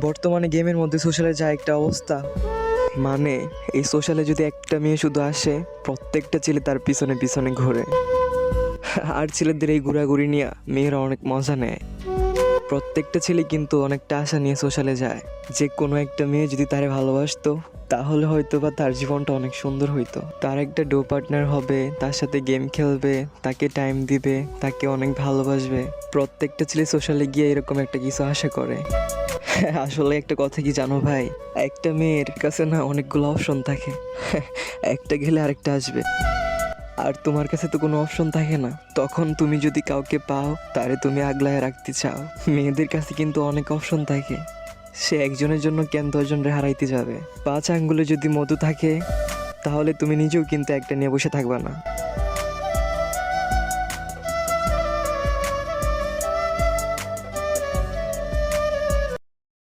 বর্তমানে গেমের মধ্যে সোশ্যালে যা একটা অবস্থা, মানে এই সোশ্যালে যদি একটা মেয়ে শুধু আসে, প্রত্যেকটা ছেলে তার পিছনে পিছনে ঘোরে। আর ছেলেদের এই ঘোরাঘুরি নিয়ে মেয়েরা অনেক মজা নেয়। প্রত্যেকটা ছেলে কিন্তু অনেকটা আশা নিয়ে সোশ্যালে যায় যে কোনো একটা মেয়ে যদি তারে ভালোবাসতো, তাহলে হয়তো বা তার জীবনটা অনেক সুন্দর হইতো। তার একটা ডো পার্টনার হবে, তার সাথে গেম খেলবে, তাকে টাইম দিবে, তাকে অনেক ভালোবাসবে। প্রত্যেকটা ছেলে সোশ্যালে গিয়ে এরকম একটা কিছু আশা করে। আসলে একটা কথা কি জানো ভাই, একটা মেয়ের কাছে না অনেকগুলো অপশন থাকে। একটা গেলে আরেকটা আসবে, আর তোমার কাছে তো কোনো অপশন থাকে না। তখন তুমি যদি কাউকে পাও, তারে তুমি আগলায় রাখতে চাও। মেয়েদের কাছে কিন্তু অনেক অপশন থাকে, সে একজনের জন্য কেন 10 জনরে হারাইতে যাবে। 5 আঙ্গুলে যদি মধু থাকে, তাহলে তুমি নিজেও কিন্তু একটা নিয়ে বসে থাকবা না।